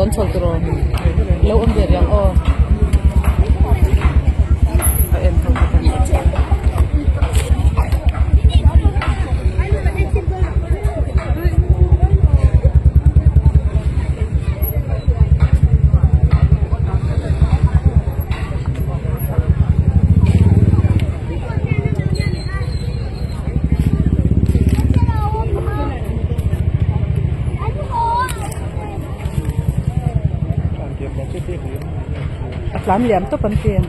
zon chol tro lo om de yang o em không có làm liệm tốt phần tiền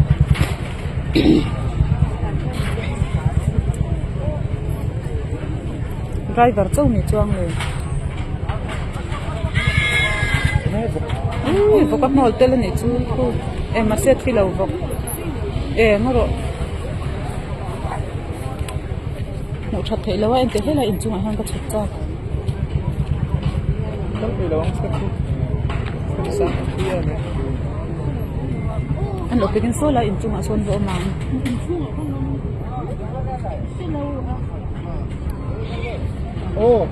driver châu này chuangเลยvô các mall tên này chú em mà xét khi lâu vô em nó rồi một chặt thấy lâu em thấy hết là in chung hàng các chặt cho anh lục cái số là in chung ở xuân vô mà ô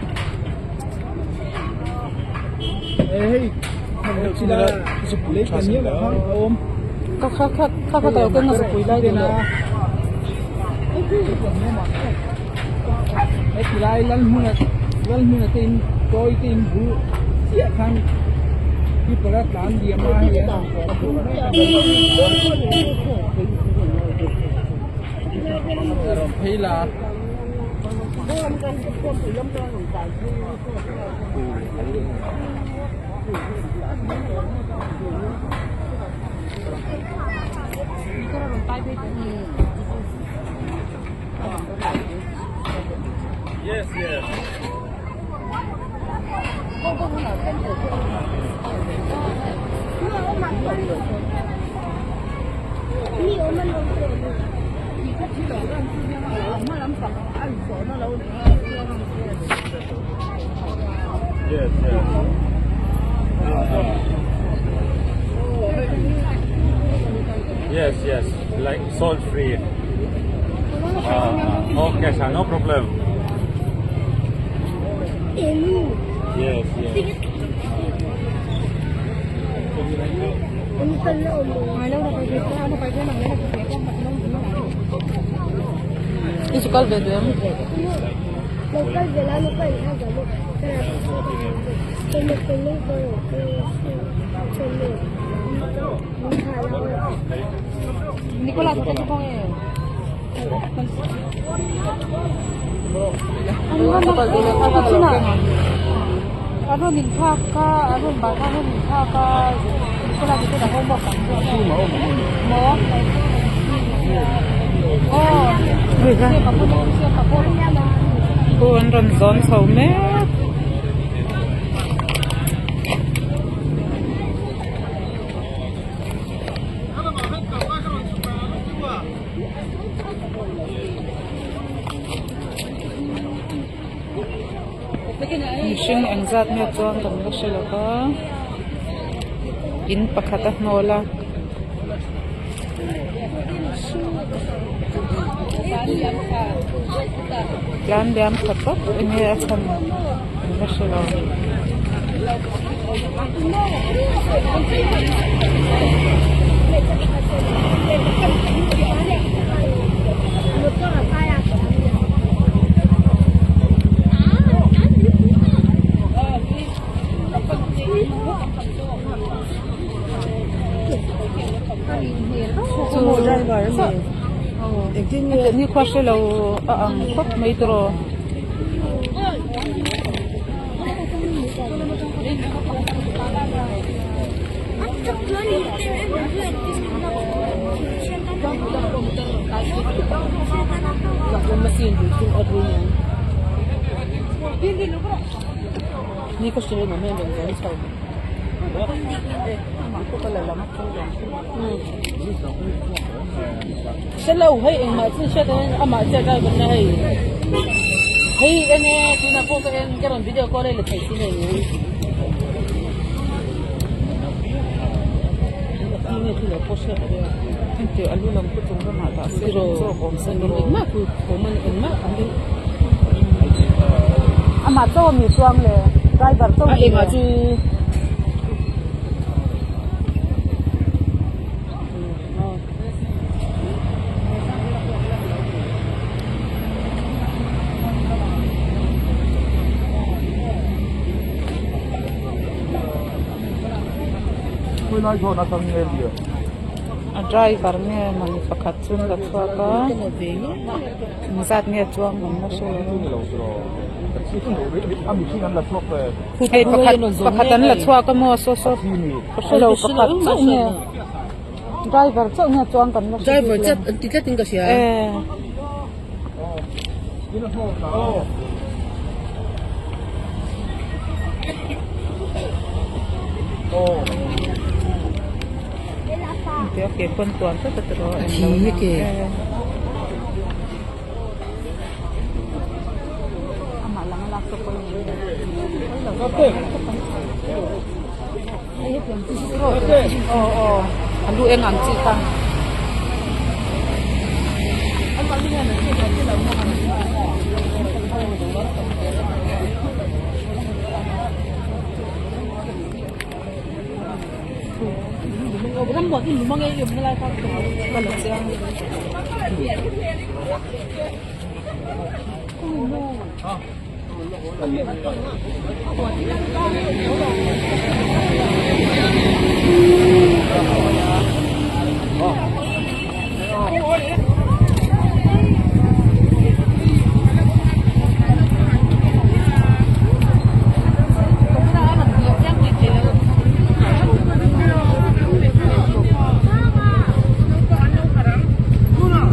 ê chỉ là chụp lấy cái nhiều là ôm khác tao cái nó chụp lấy đây nữa cái chỉ là lần mua tin coi tin bu chia khănที่ประหลาดเยี่ยมมากเลยพี่ลาyes yes yes yes yes like salt free okay sir no problem yes yes itu kal bedem local vela local haga Nicolas ko ko eh ano ba dito ka sina ano min ka ano ba ka ano min ka Nicolas dito na ho mo ka mo siapa pun bukan ronzon saume Mishing ang zat niya chuan kan lo shilaka in pakhatah nola plan diam khatak ini akan mashallah ni khwashe lo ang khop mai tro ni ko sile mo men den sa ko pala lama ko lâu hay mà chưa chết mà chết ra bên này hay anh em thì là phụ cái cái đoạn video call đây là thấy thế này ini thì là post cái thì anh luôn làm cái trong cái mặt ta sẽ rồi còn sẽ rồi mà cứ còn mình mà anh mà cho mình xuốngเลยdriver cho mình mà chú Kui lai thon athang nge dia. A driver nge mani pakhat chun la thua ka zat nge chuang man na so Ami khi an la thok pe. ei pakhat an la thua ka mo so so so lo pakhat chu nge driver chu nge chuang kan na driver chat ticket ting ka siya Ina ho na. Oh. Okay, pun tuan tu terus. Okay. Amak lang lah so ko. Okay. Oh. Alu engang cita. Bukan buat ini lumang yang mulai tak. Kalau siang.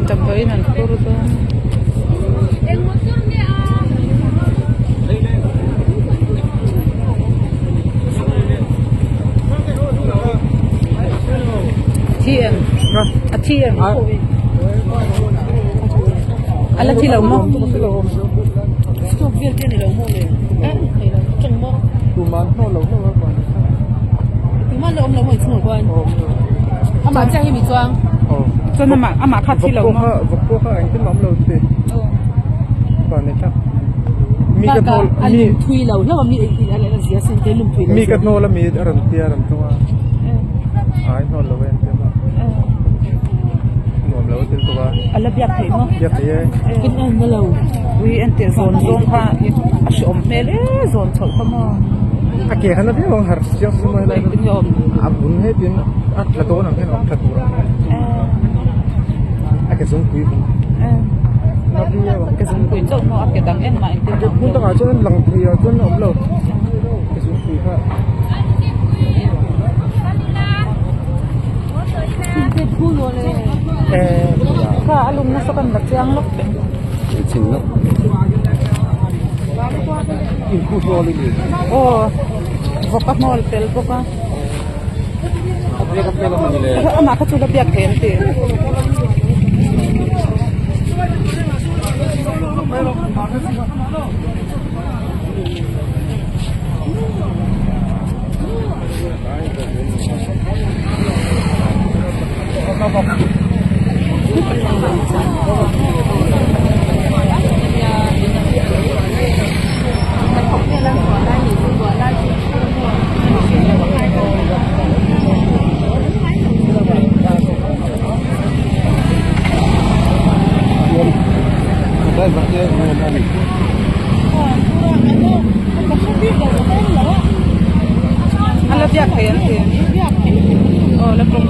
Tambahin puro to. Thiện, à thiện. Ala thi lẩu mông. Stop viên cái này là mua này. Này là trồng mông. Tu man ho lo ho ba. Tu man là ông là mọi người quan. Ông mà cha hay bị choang. Cho nên mà khát thi lẩu mông. Vật cô ha anh cái mắm lâu tê. Còn này chắc. Mi Cái cái thol mi thui lẩu, nó mi là gì xin cái lùm thui. mi cái thol là mi aram tia aram tua. Ai thol lo ven te ma. Mom lâu tê tua. Ala biak thei mo. Ya ye. Cái này nó lẩu. Wi en te zon zong kha ashom mele zon chol ka mo. Ake hana dia orang harus siap semua lai. Yom. Abun he tin at la to na ke na thatu. Ake sung kui. Na dia bang. Cái zon kui chok mo ake dang en ma en te. Mun ta ka chon lang priya chon om lo. Ke sung kui ha. Cái thu rồi này. Ka alum na so kan batyang lok. Chin no. In ku so li. Oh. Vokat mo tel boka. Dia ka pela man le. Ama ka chula biak them te. Dai va che no mami. Ala biak them te. Oh, la kom.